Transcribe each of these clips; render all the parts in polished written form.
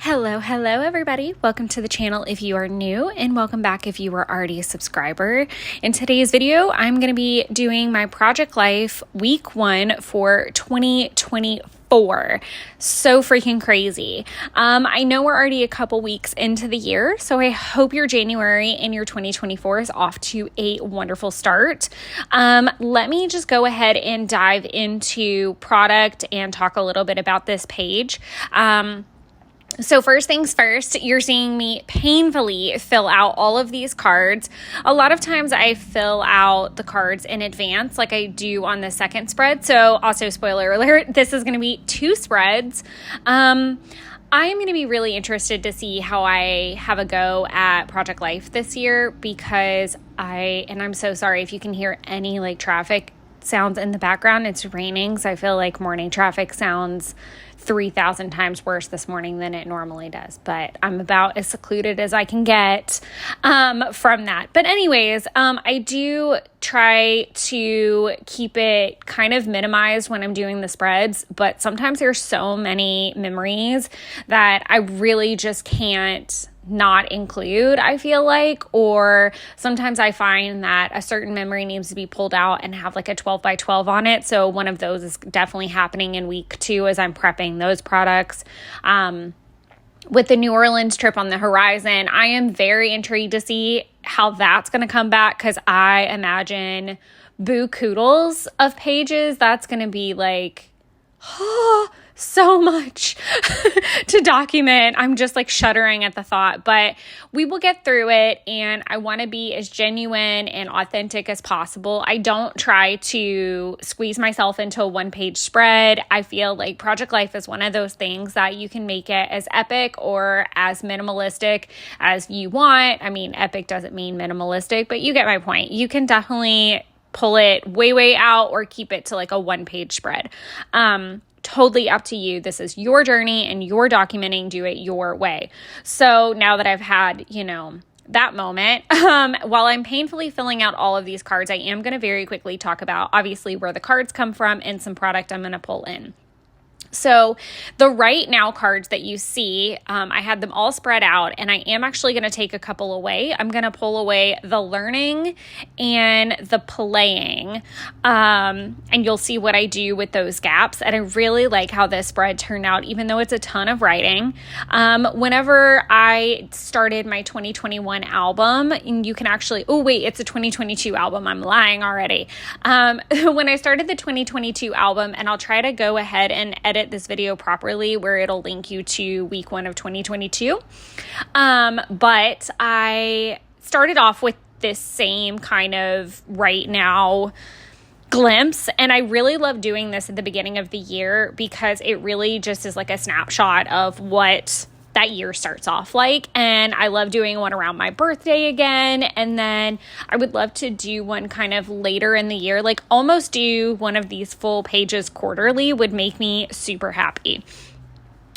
Hello everybody. Welcome to the channel if you are new, and welcome back if you are already a subscriber. In today's video, I'm going to be doing my Project Life week 1 for 2024. So freaking crazy. I know we're already a couple weeks into the year, so I hope your January and your 2024 is off to a wonderful start. Let me just go ahead and dive into product and talk a little bit about this page. So first things first, you're seeing me painfully fill out all of these cards. A lot of times I fill out the cards in advance like I do on the second spread. So also spoiler alert, this is going to be 2 spreads. I am going to be really interested to see how I have a go at Project Life this year because I'm so sorry if you can hear any like traffic sounds in the background. It's raining, so I feel like morning traffic sounds 3,000 times worse this morning than it normally does, but I'm about as secluded as I can get from that. But anyways, I do try to keep it kind of minimized when I'm doing the spreads, but sometimes there's so many memories that I really just can't not include, I feel like, or sometimes I find that a certain memory needs to be pulled out and have like a 12 by 12 on it. So one of those is definitely happening in week 2 as I'm prepping those products. With the New Orleans trip on the horizon, I am very intrigued to see how that's going to come back because I imagine boo koodles of pages. That's going to be like, so much to document. I'm just like shuddering at the thought, but we will get through it. And I want to be as genuine and authentic as possible. I don't try to squeeze myself into a 1-page spread. I feel like Project Life is one of those things that you can make it as epic or as minimalistic as you want. I mean, epic doesn't mean minimalistic, but you get my point. You can definitely pull it way out or keep it to like a 1-page spread. Totally up to you. This is your journey and you're documenting, do it your way. So now that I've had, that moment, while I'm painfully filling out all of these cards, I am going to very quickly talk about obviously where the cards come from and some product I'm going to pull in. So the right now cards that you see, I had them all spread out and I am actually going to take a couple away. I'm going to pull away the learning and the playing, and you'll see what I do with those gaps. And I really like how this spread turned out, even though it's a ton of writing. Whenever I started my 2021 album, and you can actually, it's a 2022 album. I'm lying already. When I started the 2022 album, and I'll try to go ahead and edit this video properly where it'll link you to week 1 of 2022. But I started off with this same kind of right now glimpse. And I really love doing this at the beginning of the year because it really just is like a snapshot of what that year starts off like. And I love doing one around my birthday again. And then I would love to do one kind of later in the year, like almost do one of these full pages quarterly would make me super happy.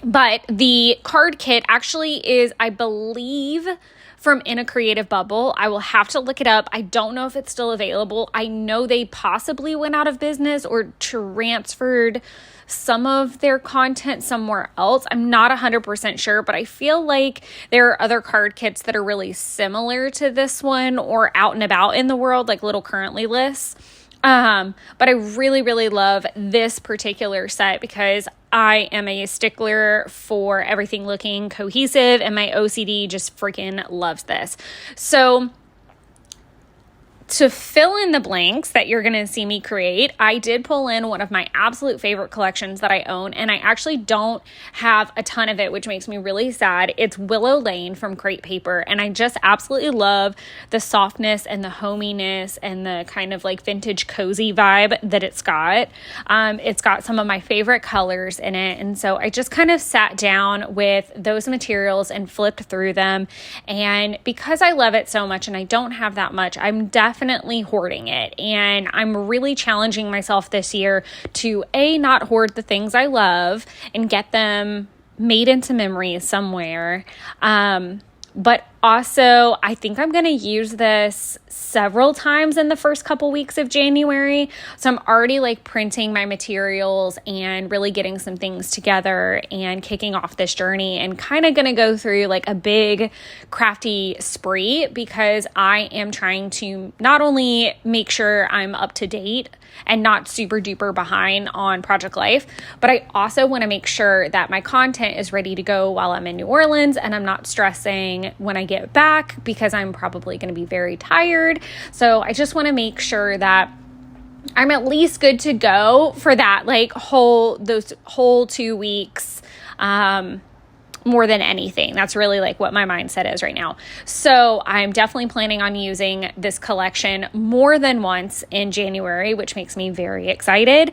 But the card kit actually is, I believe, from In a Creative Bubble. I will have to look it up. I don't know if it's still available. I know they possibly went out of business or transferred some of their content somewhere else. I'm not 100% sure, but I feel like there are other card kits that are really similar to this one or out and about in the world, like little currently lists. But I really, really love this particular set because I am a stickler for everything looking cohesive and my OCD just freaking loves this. So to fill in the blanks that you're going to see me create, I did pull in one of my absolute favorite collections that I own, and I actually don't have a ton of it, which makes me really sad. It's Willow Lane from Crate Paper, and I just absolutely love the softness and the hominess and the kind of like vintage cozy vibe that it's got. It's got some of my favorite colors in it, and so I just kind of sat down with those materials and flipped through them, and because I love it so much and I don't have that much, I'm definitely hoarding it. And I'm really challenging myself this year to not hoard the things I love and get them made into memories somewhere. But also, I think I'm going to use this several times in the first couple weeks of January. So I'm already like printing my materials and really getting some things together and kicking off this journey, and kind of going to go through like a big crafty spree, because I am trying to not only make sure I'm up to date and not super duper behind on Project Life, but I also want to make sure that my content is ready to go while I'm in New Orleans, and I'm not stressing when I get back, because I'm probably going to be very tired. So I just want to make sure that I'm at least good to go for that, like those whole 2 weeks, more than anything. That's really like what my mindset is right now. So I'm definitely planning on using this collection more than once in January, which makes me very excited.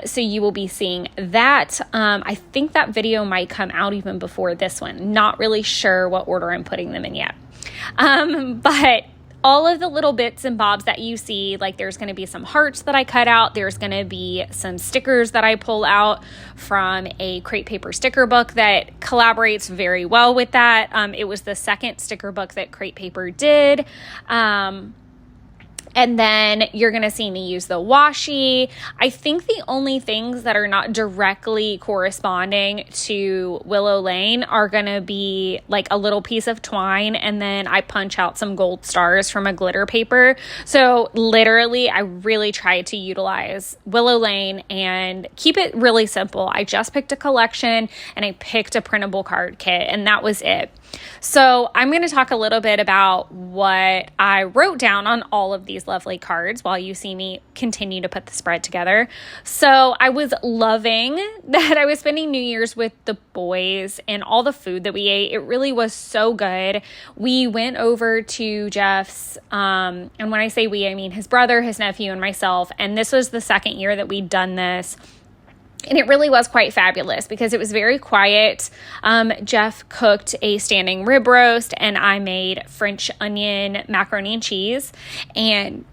So you will be seeing that. I think that video might come out even before this one. Not really sure what order I'm putting them in yet. But all of the little bits and bobs that you see, like there's going to be some hearts that I cut out. There's going to be some stickers that I pull out from a Crate Paper sticker book that collaborates very well with that. It was the second sticker book that Crate Paper did. And then you're going to see me use the washi. I think the only things that are not directly corresponding to Willow Lane are going to be like a little piece of twine, and then I punch out some gold stars from a glitter paper. So literally, I really tried to utilize Willow Lane and keep it really simple. I just picked a collection and I picked a printable card kit, and that was it. So I'm going to talk a little bit about what I wrote down on all of these lovely cards while you see me continue to put the spread together. So I was loving that I was spending New Year's with the boys and all the food that we ate. It really was so good. We went over to Jeff's, and when I say we, I mean his brother, his nephew, and myself. And this was the second year that we'd done this. And it really was quite fabulous because it was very quiet. Jeff cooked a standing rib roast, and I made French onion macaroni and cheese. And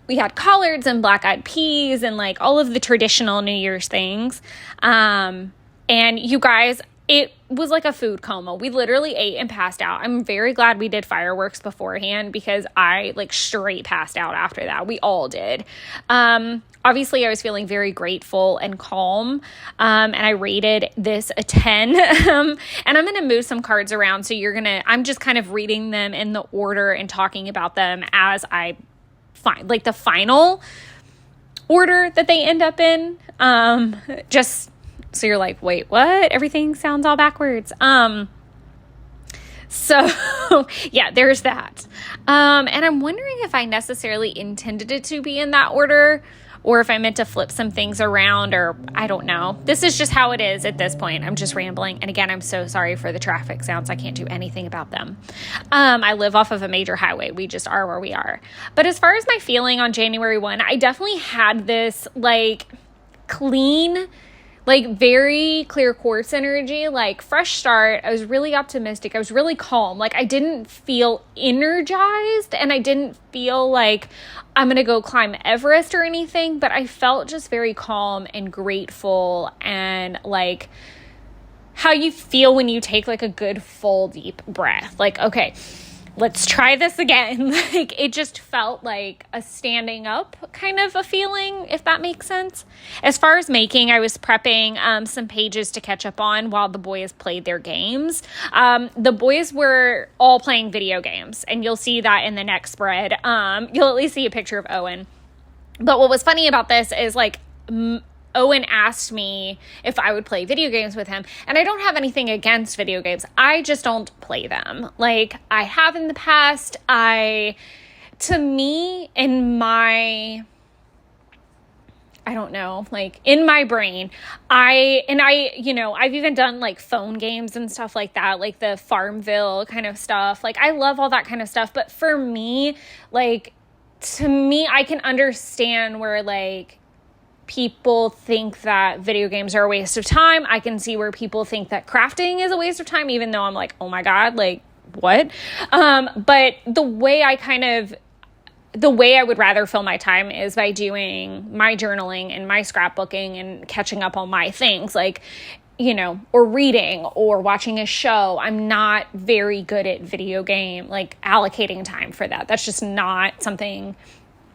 we had collards and black-eyed peas and like all of the traditional New Year's things. And you guys, it was like a food coma. We literally ate and passed out. I'm very glad we did fireworks beforehand, because I like straight passed out after that. We all did. Obviously, I was feeling very grateful and calm, and I rated this a 10. And I'm going to move some cards around, so I'm just kind of reading them in the order and talking about them as I find, like the final order that they end up in, just so you're like, wait, what? Everything sounds all backwards. So yeah, there's that. And I'm wondering if I necessarily intended it to be in that order, or if I meant to flip some things around, or I don't know. This is just how it is at this point. I'm just rambling. And again, I'm so sorry for the traffic sounds. I can't do anything about them. I live off of a major highway. We just are where we are. But as far as my feeling on January 1, I definitely had this like clean, like very clear quartz energy, like fresh start. I was really optimistic. I was really calm. Like I didn't feel energized, and I didn't feel like I'm going to go climb Everest or anything, but I felt just very calm and grateful, and like how you feel when you take like a good full deep breath. Like, okay, let's try this again. Like it just felt like a standing up kind of a feeling, if that makes sense. As far as making, I was prepping some pages to catch up on while the boys played their games. The boys were all playing video games, and you'll see that in the next spread. You'll at least see a picture of Owen. But what was funny about this is like Owen asked me if I would play video games with him, and I don't have anything against video games. I just don't play them. Like I have in the past. To me, in my, I don't know, like in my brain, I've even done like phone games and stuff like that, like the Farmville kind of stuff. Like I love all that kind of stuff. But for me, like, to me, I can understand where like people think that video games are a waste of time. I can see where people think that crafting is a waste of time, even though I'm like, oh my God, like what? But the way I would rather fill my time is by doing my journaling and my scrapbooking and catching up on my things. Like or reading or watching a show. I'm not very good at video game, like allocating time for that. That's just not something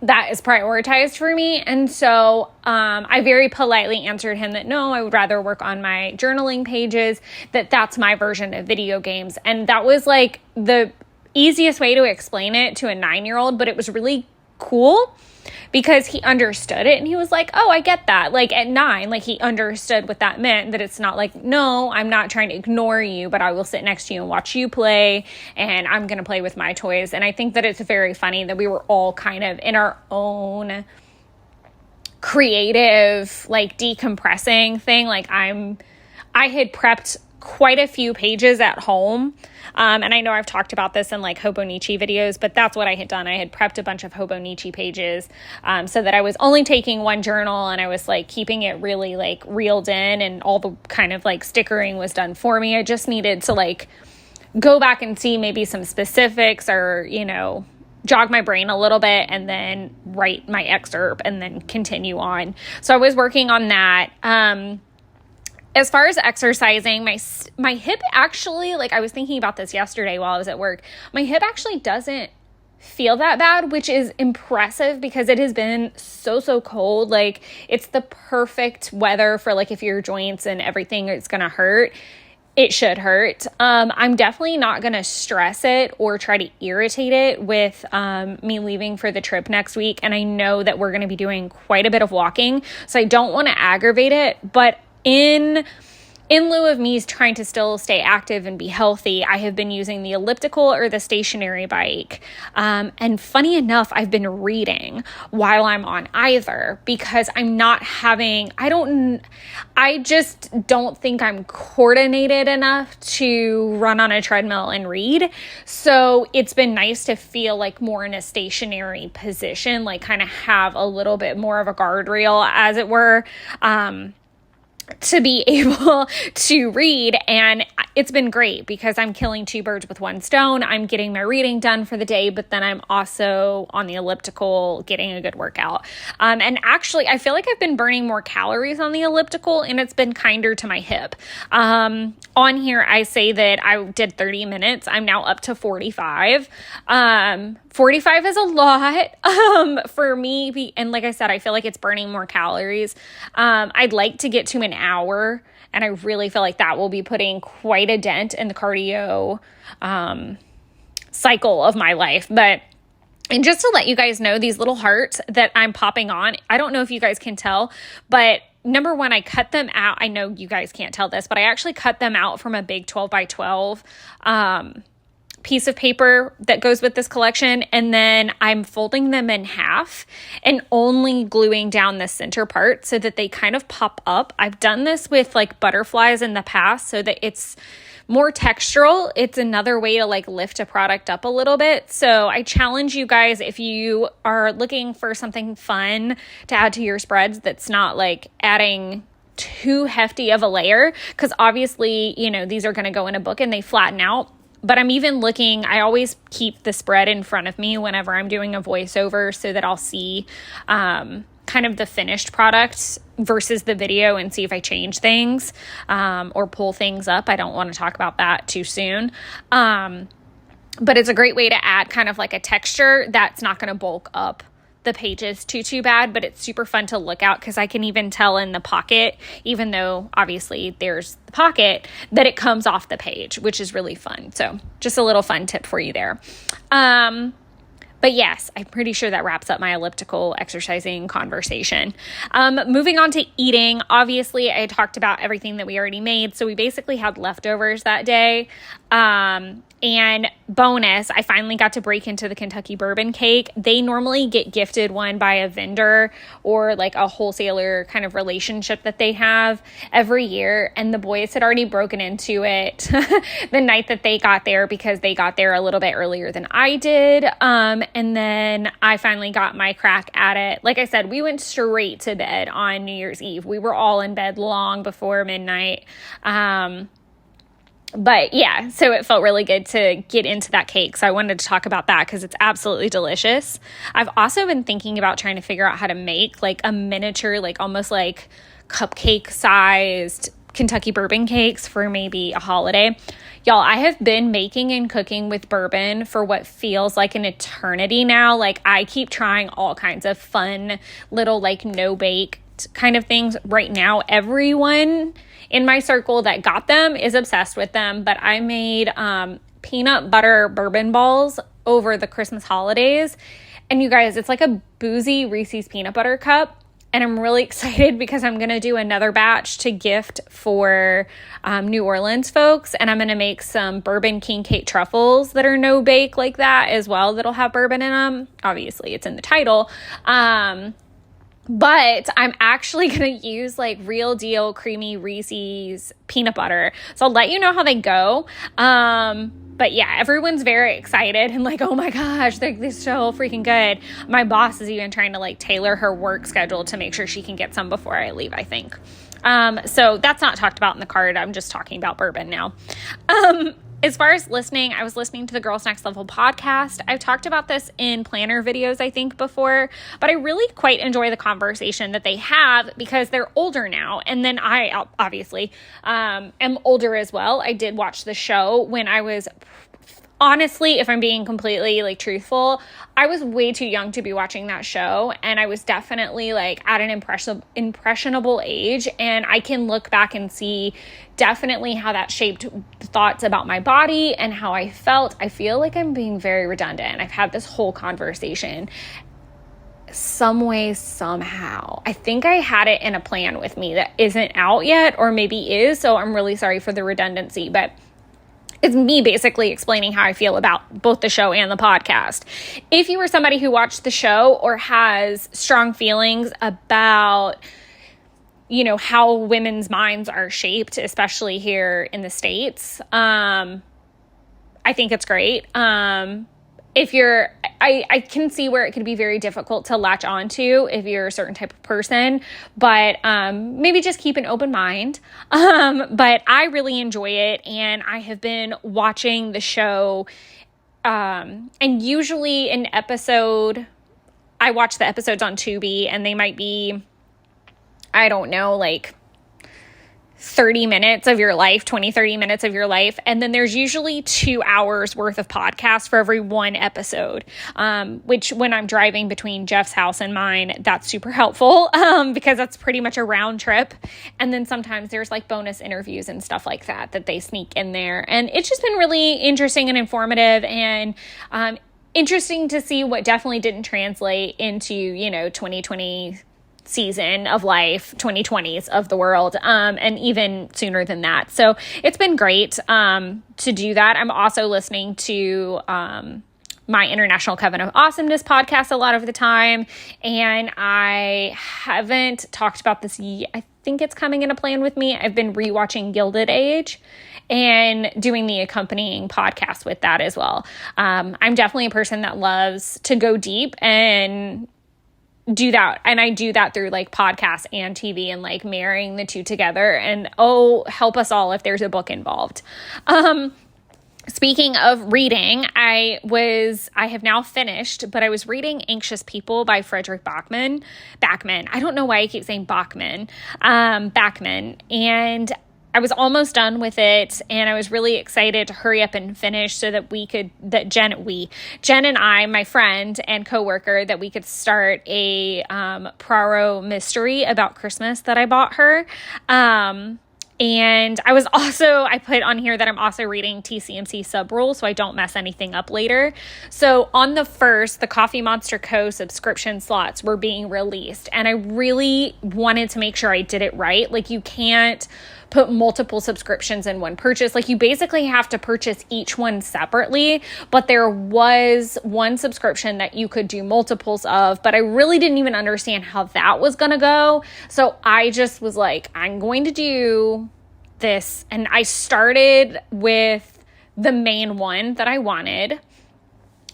that is prioritized for me. And so I very politely answered him that no, I would rather work on my journaling pages, that's my version of video games. And that was like the easiest way to explain it to a 9-year-old, but it was really cool because he understood it and he was like, oh, I get that. Like at 9, like he understood what that meant, that it's not like, no, I'm not trying to ignore you, but I will sit next to you and watch you play and I'm going to play with my toys. And I think that it's very funny that we were all kind of in our own creative, like decompressing thing. Like I had prepped quite a few pages at home. And I know I've talked about this in like Hobonichi videos, but that's what I had done. I had prepped a bunch of Hobonichi pages so that I was only taking one journal and I was like keeping it really like reeled in and all the kind of like stickering was done for me. I just needed to like go back and see maybe some specifics or, jog my brain a little bit and then write my excerpt and then continue on. So I was working on that. As far as exercising, my hip actually, like I was thinking about this yesterday while I was at work, my hip actually doesn't feel that bad, which is impressive because it has been so cold. Like it's the perfect weather for like if your joints and everything is going to hurt. It should hurt. I'm definitely not going to stress it or try to irritate it with me leaving for the trip next week. And I know that we're going to be doing quite a bit of walking, so I don't want to aggravate it, but in lieu of me trying to still stay active and be healthy, I have been using the elliptical or the stationary bike. And funny enough, I've been reading while I'm on either because I just don't think I'm coordinated enough to run on a treadmill and read. So it's been nice to feel like more in a stationary position, like kind of have a little bit more of a guardrail, as it were. To be able to read. And it's been great because I'm killing 2 birds with 1 stone. I'm getting my reading done for the day, but then I'm also on the elliptical getting a good workout. And actually, I feel like I've been burning more calories on the elliptical and it's been kinder to my hip. On here, I say that I did 30 minutes. I'm now up to 45. 45 is a lot for me. And like I said, I feel like it's burning more calories. I'd like to get to an hour. And I really feel like that will be putting quite a dent in the cardio cycle of my life. And just to let you guys know, these little hearts that I'm popping on, I don't know if you guys can tell, but number one, I cut them out. I know you guys can't tell this, but I actually cut them out from a big 12 by 12 piece of paper that goes with this collection. And then I'm folding them in half and only gluing down the center part so that they kind of pop up. I've done this with like butterflies in the past so that it's more textural. It's another way to like lift a product up a little bit. So I challenge you guys, if you are looking for something fun to add to your spreads that's not like adding too hefty of a layer, because obviously, these are going to go in a book and they flatten out. But I'm even looking, I always keep the spread in front of me whenever I'm doing a voiceover so that I'll see kind of the finished product versus the video and see if I change things or pull things up. I don't want to talk about that too soon. But it's a great way to add kind of like a texture that's not going to bulk up the pages too bad, but it's super fun to look at because I can even tell in the pocket, even though obviously there's the pocket, that it comes off the page, which is really fun. So just a little fun tip for you there. But yes, I'm pretty sure that wraps up my elliptical exercising conversation. Moving on to eating, obviously I talked about everything that we already made. So we basically had leftovers that day. And bonus, I finally got to break into the Kentucky bourbon cake. They normally get gifted one by a vendor or like a wholesaler kind of relationship that they have every year. And the boys had already broken into it the night that they got there because they got there a little bit earlier than I did. And then I finally got my crack at it. Like I said, we went straight to bed on New Year's Eve. We were all in bed long before midnight. But yeah, so it felt really good to get into that cake. So I wanted to talk about that because it's absolutely delicious. I've also been thinking about trying to figure out how to make like a miniature, like almost like cupcake sized Kentucky bourbon cakes for maybe a holiday. Y'all, I have been making and cooking with bourbon for what feels like an eternity now. Like, I keep trying all kinds of fun little like no-bake kind of things right now. Everyone in my circle that got them is obsessed with them, but I made peanut butter bourbon balls over the Christmas holidays. And you guys, it's like a boozy Reese's peanut butter cup. And I'm really excited because I'm going to do another batch to gift for New Orleans folks. And I'm going to make some bourbon king cake truffles that are no bake like that as well, that'll have bourbon in them. Obviously, it's in the title. But I'm actually going to use like real deal creamy Reese's peanut butter. So I'll let you know how they go. But yeah, everyone's very excited and like, oh my gosh, they're so freaking good. My boss is even trying to like tailor her work schedule to make sure she can get some before I leave, I think. So that's not talked about in the card. I'm just talking about bourbon now. As far as listening, I was listening to the Girls Next Level podcast. I've talked about this in planner videos, I think, before, but I really quite enjoy the conversation that they have because they're older now. And then I obviously am older as well. I did watch the show when I was, honestly, if I'm being completely like truthful, I was way too young to be watching that show. And I was definitely like at an impressionable age. And I can look back and see definitely how that shaped thoughts about my body and how I felt. I feel like I'm being very redundant. I've had this whole conversation some way, somehow. I think I had it in a plan with me that isn't out yet, or maybe is. So I'm really sorry for the redundancy, but it's me basically explaining how I feel about both the show and the podcast. If you were somebody who watched the show or has strong feelings about, you know, how women's minds are shaped, especially here in the States, I think it's great. If you're, I can see where it could be very difficult to latch onto if you're a certain type of person, but maybe just keep an open mind. But I really enjoy it, and I have been watching the show, and usually an episode, I watch the episodes on Tubi, and they might be, I don't know, like 30 minutes of your life, 30 minutes of your life. And then there's usually 2 hours worth of podcast for every one episode, which when I'm driving between Jeff's house and mine, that's super helpful because that's pretty much a round trip. And then sometimes there's like bonus interviews and stuff like that they sneak in there. And it's just been really interesting and informative, and interesting to see what definitely didn't translate into, you know, 2020 season of life, 2020s of the world, and even sooner than that. So it's been great to do that. I'm also listening to my International Coven of Awesomeness podcast a lot of the time, and I haven't talked about this yet. I think it's coming in a plan with me. I've been rewatching Gilded Age and doing the accompanying podcast with that as well. I'm definitely a person that loves to go deep and do that. And I do that through like podcasts and TV and like marrying the two together. And oh, help us all if there's a book involved. Speaking of reading, I have now finished, but I was reading Anxious People by Fredrik Backman. I don't know why I keep saying Bachman. Backman. And I was almost done with it, and I was really excited to hurry up and finish so that Jen and I, my friend and coworker, that we could start a Poirot mystery about Christmas that I bought her. And I put on here that I'm also reading TCMC Sub Rule so I don't mess anything up later. So on the 1st, the Coffee Monster Co. subscription slots were being released, and I really wanted to make sure I did it right. Like, you can't put multiple subscriptions in one purchase. Like, you basically have to purchase each one separately, but there was one subscription that you could do multiples of, but I really didn't even understand how that was going to go. So I just was like, I'm going to do this. And I started with the main one that I wanted.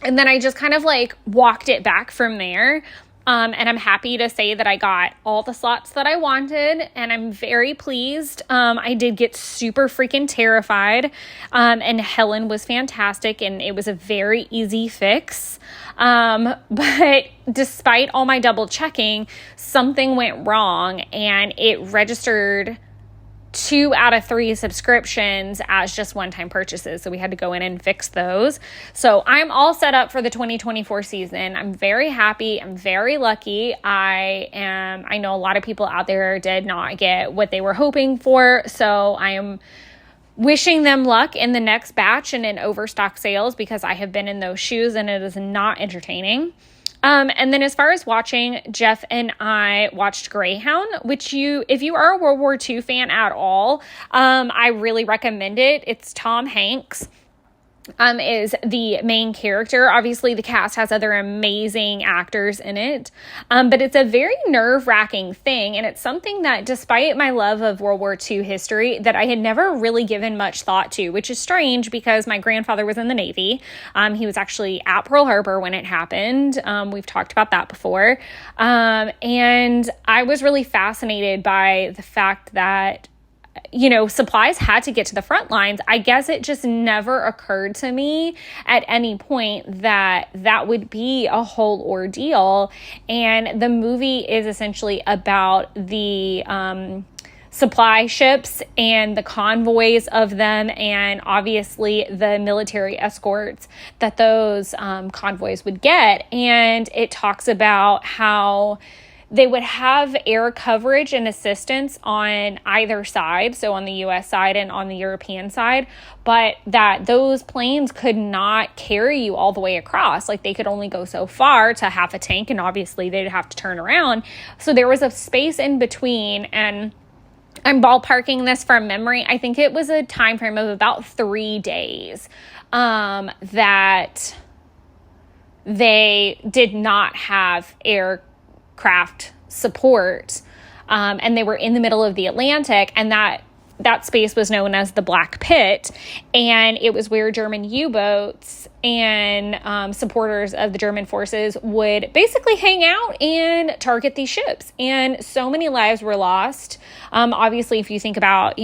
And then I just kind of like walked it back from there. And I'm happy to say that I got all the slots that I wanted, and I'm very pleased. I did get super freaking terrified, and Helen was fantastic, and it was a very easy fix. But despite all my double checking, something went wrong, and it registered 2 out of 3 subscriptions as just one-time purchases. So we had to go in and fix those. So I'm all set up for the 2024 season. I'm very happy. I'm very lucky. I know a lot of people out there did not get what they were hoping for. So I am wishing them luck in the next batch and in overstock sales, because I have been in those shoes and it is not entertaining. And then as far as watching, Jeff and I watched Greyhound, which if you are a World War II fan at all, I really recommend it. It's Tom Hanks. Is the main character. Obviously, the cast has other amazing actors in it, but it's a very nerve-wracking thing, and it's something that, despite my love of World War II history, that I had never really given much thought to, which is strange because my grandfather was in the Navy. He was actually at Pearl Harbor when it happened. We've talked about that before, and I was really fascinated by the fact that supplies had to get to the front lines. I guess it just never occurred to me at any point that would be a whole ordeal. And the movie is essentially about the supply ships and the convoys of them, and obviously the military escorts that those convoys would get. And it talks about how they would have air coverage and assistance on either side, so on the U.S. side and on the European side, but that those planes could not carry you all the way across. Like, they could only go so far to half a tank, and obviously they'd have to turn around. So there was a space in between, and I'm ballparking this from memory. I think it was a time frame of about 3 days that they did not have aircraft support, and they were in the middle of the Atlantic, and that space was known as the Black Pit, and it was where German U-boats and supporters of the German forces would basically hang out and target these ships. And so many lives were lost. Obviously, if you think about,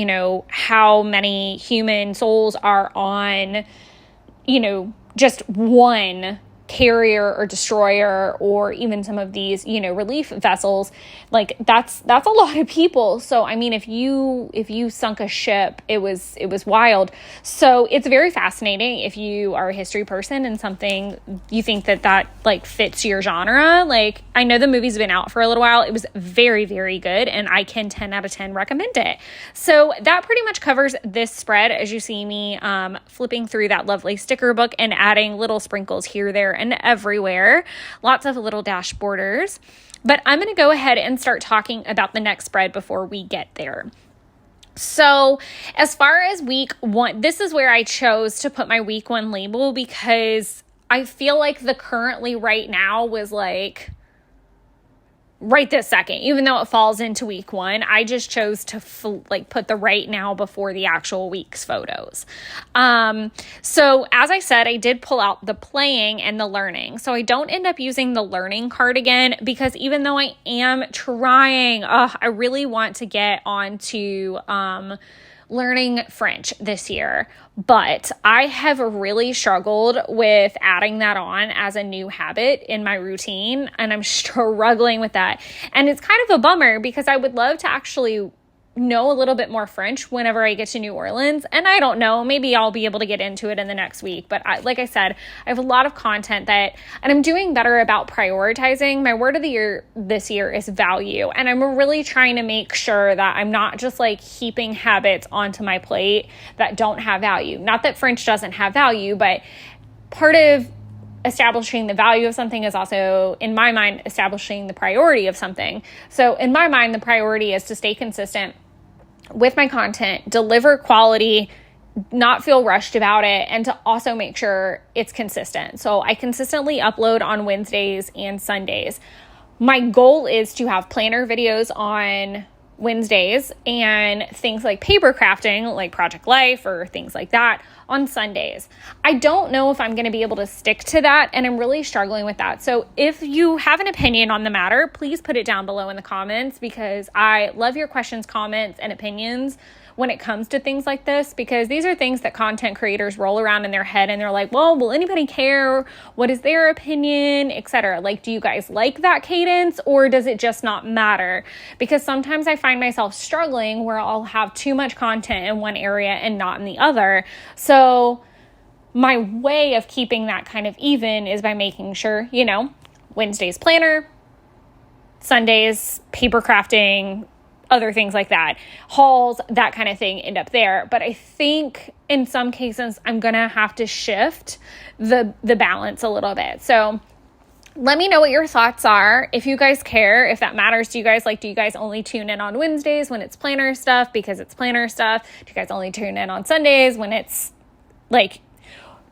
how many human souls are on, just one carrier or destroyer, or even some of these, relief vessels, like that's a lot of people. So, I mean, if you sunk a ship, it was wild. So it's very fascinating if you are a history person and something you think that like fits your genre. Like, I know the movie's been out for a little while. It was very, very good, and I can 10 out of 10 recommend it. So that pretty much covers this spread, as you see me flipping through that lovely sticker book and adding little sprinkles here, there, and everywhere. Lots of little dashboarders. But I'm going to go ahead and start talking about the next spread before we get there. So as far as week 1, this is where I chose to put my week 1 label, because I feel like the currently right now was like right this second, even though it falls into week 1, I just chose to put the right now before the actual week's photos. So as I said, I did pull out the playing and the learning. So I don't end up using the learning card again, because even though I am trying, I really want to get onto learning French this year, but I have really struggled with adding that on as a new habit in my routine, and I'm struggling with that. And it's kind of a bummer, because I would love to actually know a little bit more French whenever I get to New Orleans. And I don't know, maybe I'll be able to get into it in the next week. But like I said, I have a lot of content and I'm doing better about prioritizing. My word of the year this year is value. And I'm really trying to make sure that I'm not just like heaping habits onto my plate that don't have value. Not that French doesn't have value, but part of establishing the value of something is also, in my mind, establishing the priority of something. So in my mind, the priority is to stay consistent with my content, deliver quality, not feel rushed about it, and to also make sure it's consistent. So I consistently upload on Wednesdays and Sundays. My goal is to have planner videos on Wednesdays and things like paper crafting, like Project Life or things like that, on Sundays. I don't know if I'm going to be able to stick to that, and I'm really struggling with that. So if you have an opinion on the matter, please put it down below in the comments, because I love your questions, comments, and opinions when it comes to things like this, because these are things that content creators roll around in their head and they're like, well, will anybody care? What is their opinion, etc.? Like, do you guys like that cadence, or does it just not matter? Because sometimes I find myself struggling where I'll have too much content in one area and not in the other. So my way of keeping that kind of even is by making sure, Wednesday's planner, Sundays paper crafting, other things like that, hauls, that kind of thing end up there. But I think in some cases I'm going to have to shift the balance a little bit. So let me know what your thoughts are. If you guys care, if that matters to you guys, like, do you guys only tune in on Wednesdays when it's planner stuff because it's planner stuff? Do you guys only tune in on Sundays when it's like,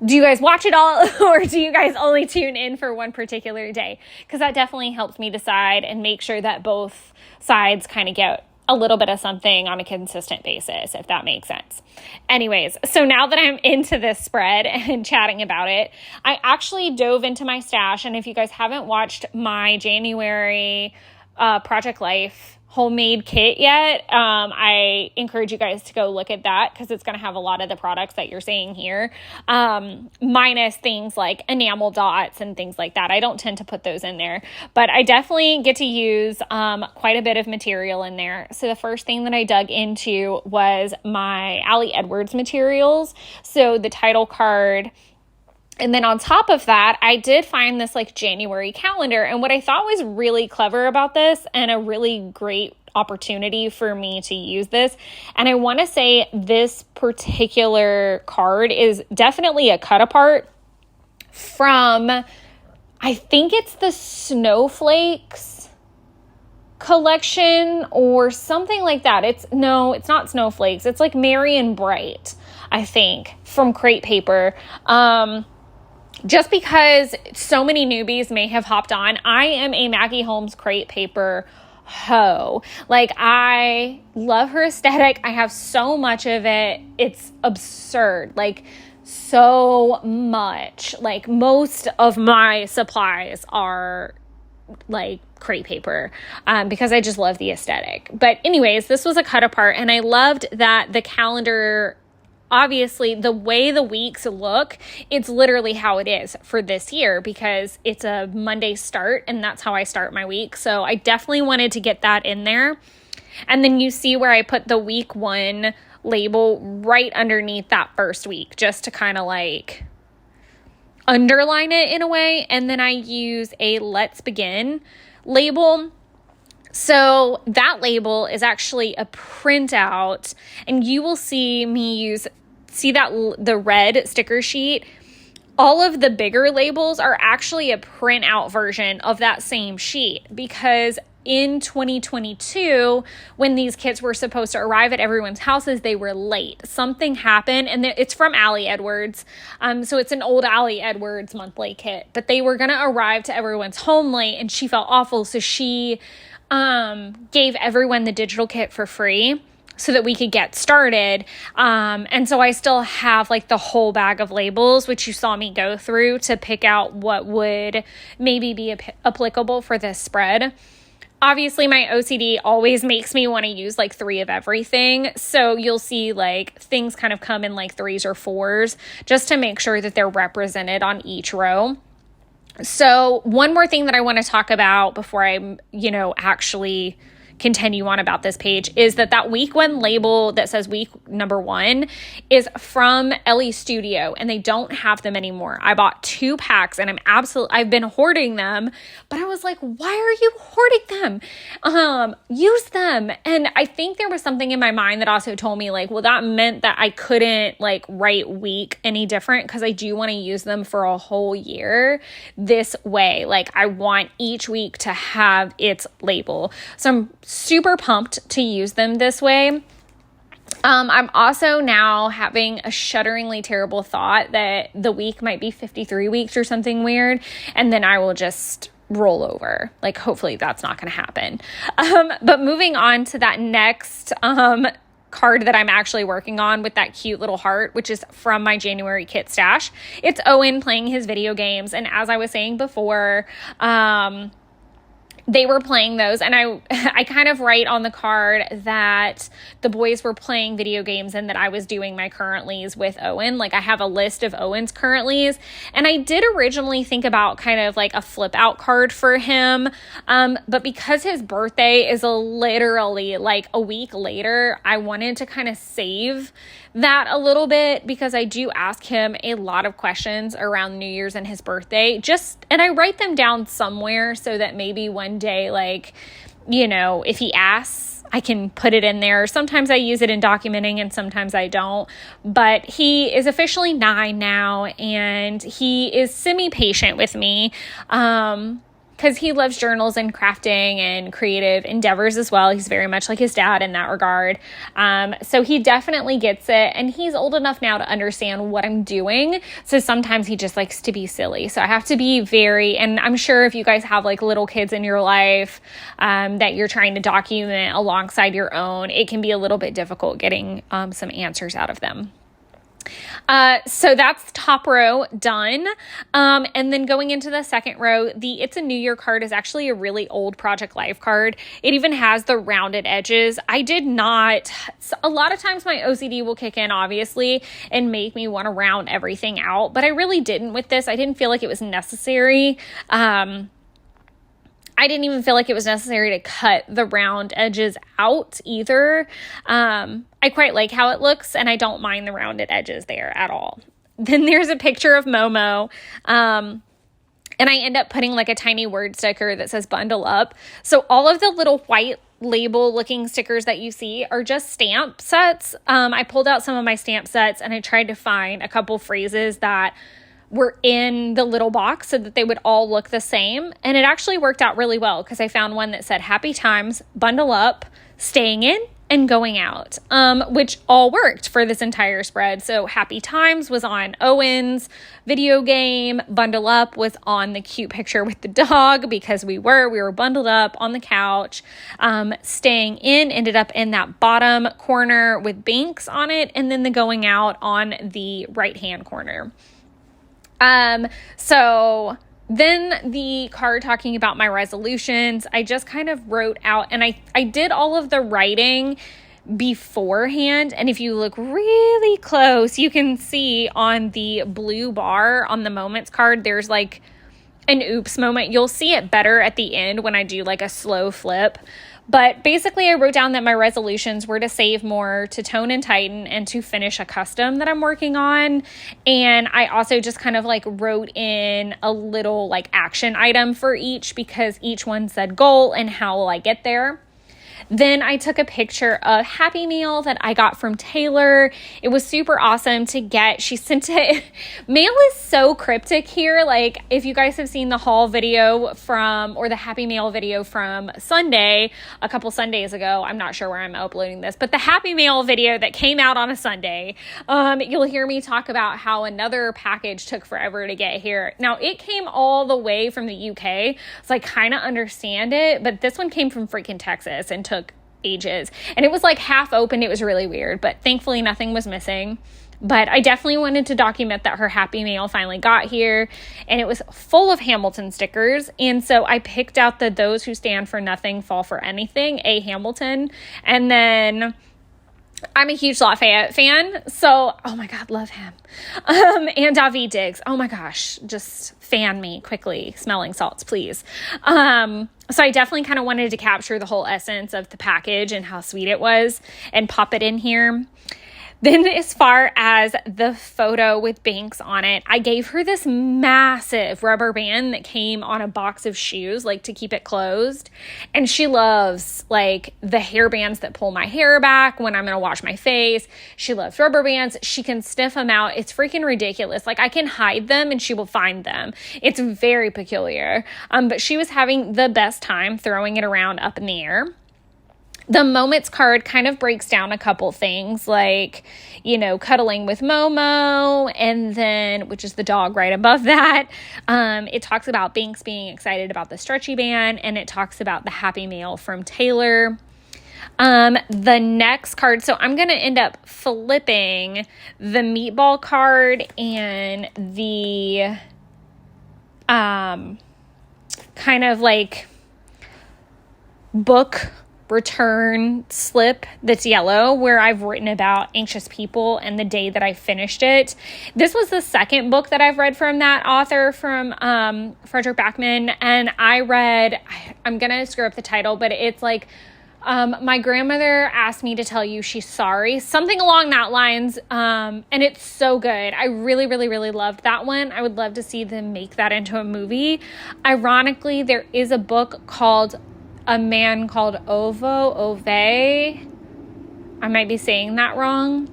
do you guys watch it all, or do you guys only tune in for one particular day? Because that definitely helps me decide and make sure that both sides kind of get a little bit of something on a consistent basis, if that makes sense. Anyways, so now that I'm into this spread and chatting about it, I actually dove into my stash. And if you guys haven't watched my January Project Life homemade kit yet, I encourage you guys to go look at that, because it's going to have a lot of the products that you're seeing here, minus things like enamel dots and things like that. I don't tend to put those in there, but I definitely get to use quite a bit of material in there. So the first thing that I dug into was my Ali Edwards materials. So the title card. And then on top of that, I did find this like January calendar. And what I thought was really clever about this, and a really great opportunity for me to use this, and I want to say this particular card is definitely a cut apart from, I think it's the Snowflakes collection or something like that. It's not Snowflakes. It's like Merry and Bright, I think, from Crate Paper. Just because so many newbies may have hopped on, I am a Maggie Holmes Crate Paper hoe. Like, I love her aesthetic. I have so much of it. It's absurd. Like, so much. Like, most of my supplies are like Crate Paper, because I just love the aesthetic. But anyways, this was a cut apart, and I loved that the calendar, obviously, the way the weeks look, it's literally how it is for this year, because it's a Monday start, and that's how I start my week. So I definitely wanted to get that in there. And then you see where I put the week 1 label right underneath that first week, just to kind of like underline it in a way. And then I use a Let's Begin label. So that label is actually a printout, and you will see me see that the red sticker sheet, all of the bigger labels are actually a printout version of that same sheet, because in 2022, when these kits were supposed to arrive at everyone's houses, they were late. Something happened, and it's from Ali Edwards. So it's an old Ali Edwards monthly kit, but they were going to arrive to everyone's home late, and she felt awful. So she gave everyone the digital kit for free so that we could get started. And so I still have like the whole bag of labels, which you saw me go through to pick out what would maybe be applicable for this spread. Obviously, my OCD always makes me want to use like 3 of everything. So you'll see like things kind of come in like 3s or 4s, just to make sure that they're represented on each row. So one more thing that I want to talk about before I, actually continue on about this page is that week 1 label that says week number 1 is from Ellie Studio, and they don't have them anymore. I bought 2 packs, and I've been hoarding them, but I was like, why are you hoarding them? Use them. And I think there was something in my mind that also told me like, well, that meant that I couldn't like write week any different, because I do want to use them for a whole year this way. Like, I want each week to have its label. So I'm super pumped to use them this way. I'm also now having a shudderingly terrible thought that the week might be 53 weeks or something weird, and then I will just roll over. Like, hopefully that's not going to happen. But moving on to that next card that I'm actually working on with that cute little heart, which is from my January kit stash. It's Owen playing his video games, and as I was saying before, they were playing those, and I kind of write on the card that the boys were playing video games and that I was doing my currentlies with Owen. Like, I have a list of Owen's currentlies, and I did originally think about kind of like a flip out card for him, but because his birthday is literally like a week later, I wanted to kind of save that a little bit, because I do ask him a lot of questions around New Year's and his birthday, and I write them down somewhere so that maybe one day, like, you know, if he asks, I can put it in there. Sometimes I use it in documenting and sometimes I don't, but he is officially 9 now, and he is semi-patient with me, because he loves journals and crafting and creative endeavors as well. He's very much like his dad in that regard. So he definitely gets it, and he's old enough now to understand what I'm doing. So sometimes he just likes to be silly. So I have to be and I'm sure if you guys have like little kids in your life that you're trying to document alongside your own, it can be a little bit difficult getting some answers out of them. So that's top row done. And then going into the second row, the It's a New Year card is actually a really old Project Life card. It even has the rounded edges. A lot of times my OCD will kick in, obviously, and make me want to round everything out, but I really didn't with this. I didn't feel like it was necessary. I didn't even feel like it was necessary to cut the round edges out either. I quite like how it looks, and I don't mind the rounded edges there at all. Then there's a picture of Momo, and I end up putting like a tiny word sticker that says bundle up. So all of the little white label looking stickers that you see are just stamp sets. I pulled out some of my stamp sets, and I tried to find a couple phrases that were in the little box so that they would all look the same. And it actually worked out really well, because I found one that said happy times, bundle up, staying in, and going out, which all worked for this entire spread. So happy times was on Owen's video game. Bundle up was on the cute picture with the dog, because we were bundled up on the couch. Staying in ended up in that bottom corner with Binks on it. And then the going out on the right-hand corner. So then the card talking about my resolutions, I just kind of wrote out, and I did all of the writing beforehand. And if you look really close, you can see on the blue bar on the moments card, there's like an oops moment. You'll see it better at the end when I do like a slow flip. But basically, I wrote down that my resolutions were to save more, to tone and tighten, and to finish a custom that I'm working on. And I also just kind of like wrote in a little like action item for each, because each one said goal and how will I get there. Then I took a picture of Happy Meal that I got from Taylor. It was super awesome to get. She sent it. Mail is so cryptic here. Like, if you guys have seen the haul video or the Happy Meal video from Sunday, a couple Sundays ago, I'm not sure where I'm uploading this, but the Happy Meal video that came out on a Sunday, you'll hear me talk about how another package took forever to get here. Now, it came all the way from the UK, so I kind of understand it, but this one came from freaking Texas and took ages, and it was like half open. It was really weird, but thankfully nothing was missing. But I definitely wanted to document that her Happy Mail finally got here, and it was full of Hamilton stickers. And so I picked out the Those Who Stand for Nothing Fall for Anything, A. Hamilton. And then I'm a huge Lafayette fan, so oh my god, love him. And Daveed Diggs, oh my gosh, just fan me quickly, smelling salts, please. So I definitely kind of wanted to capture the whole essence of the package and how sweet it was and pop it in here. Then as far as the photo with Binks on it, I gave her this massive rubber band that came on a box of shoes, like to keep it closed. And she loves like the hair bands that pull my hair back when I'm going to wash my face. She loves rubber bands. She can sniff them out. It's freaking ridiculous. Like I can hide them and she will find them. It's very peculiar. But she was having the best time throwing it around up in the air. The moments card kind of breaks down a couple things like, you know, cuddling with Momo, and then, which is the dog right above that. It talks about Binks being excited about the stretchy band, and it talks about the Happy Mail from Taylor. The next card, so I'm going to end up flipping the meatball card and the, kind of like book return slip that's yellow where I've written about anxious people and the day that I finished it. This was the second book that I've read from that author, from Fredrik Backman, and I'm gonna screw up the title, but it's like my grandmother asked me to tell you she's sorry, something along that lines, and it's so good. I really, really, really loved that one. I would love to see them make that into a movie. Ironically, there is a book called A Man Called Ove. I might be saying that wrong.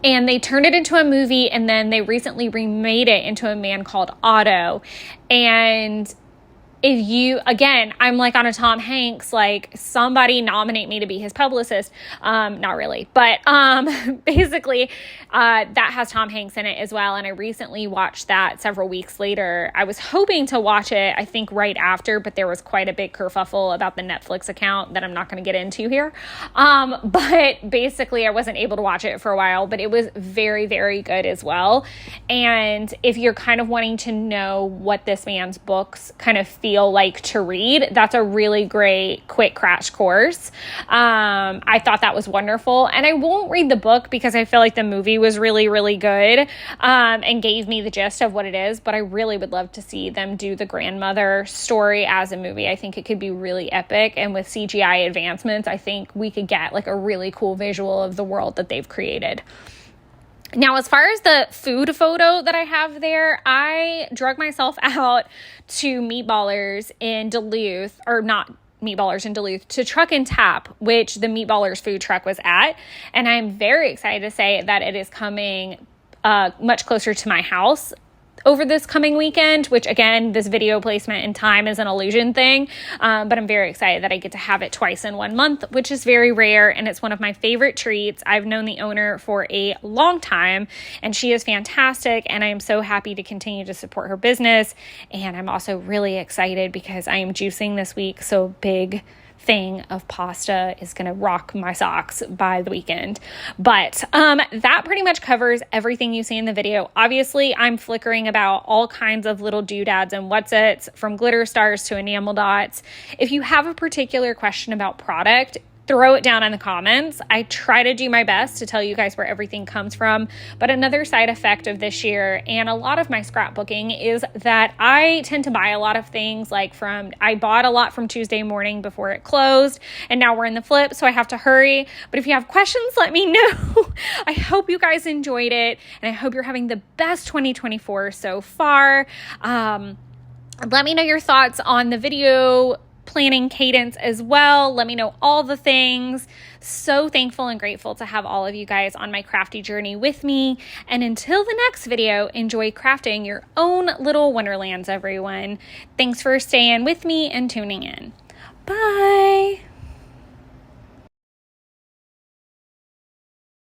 And they turned it into a movie, and then they recently remade it into A Man Called Otto. And again, I'm like on a Tom Hanks, like somebody nominate me to be his publicist. Not really, but basically that has Tom Hanks in it as well. And I recently watched that several weeks later. I was hoping to watch it, I think, right after, but there was quite a big kerfuffle about the Netflix account that I'm not going to get into here. But basically I wasn't able to watch it for a while, but it was very, very good as well. And if you're kind of wanting to know what this man's books kind of feel like to read, that's a really great quick crash course. I thought that was wonderful, and I won't read the book because I feel like the movie was really, really good, and gave me the gist of what it is, but I really would love to see them do the grandmother story as a movie. I think it could be really epic, and with CGI advancements, I think we could get like a really cool visual of the world that they've created. Now, as far as the food photo that I have there, I drug myself out to Meatballers in Duluth, or not Meatballers in Duluth, to Truck and Tap, which the Meatballers food truck was at. And I'm very excited to say that it is coming much closer to my house over this coming weekend, which again, this video placement in time is an illusion thing. But I'm very excited that I get to have it twice in 1 month, which is very rare. And it's one of my favorite treats. I've known the owner for a long time, and she is fantastic. And I am so happy to continue to support her business. And I'm also really excited because I am juicing this week. So big thing of pasta is going to rock my socks by the weekend. But that pretty much covers everything you see in the video. Obviously, I'm flickering about all kinds of little doodads and what's-its, from glitter stars to enamel dots. If you have a particular question about product, throw it down in the comments. I try to do my best to tell you guys where everything comes from. But another side effect of this year and a lot of my scrapbooking is that I tend to buy a lot of things, like I bought a lot from Tuesday morning before it closed, and now we're in the flip, so I have to hurry. But if you have questions, let me know. I hope you guys enjoyed it, and I hope you're having the best 2024 so far. Let me know your thoughts on the video planning cadence as well. Let me know all the things. So thankful and grateful to have all of you guys on my crafty journey with me. And until the next video, enjoy crafting your own little wonderlands, everyone. Thanks for staying with me and tuning in. Bye.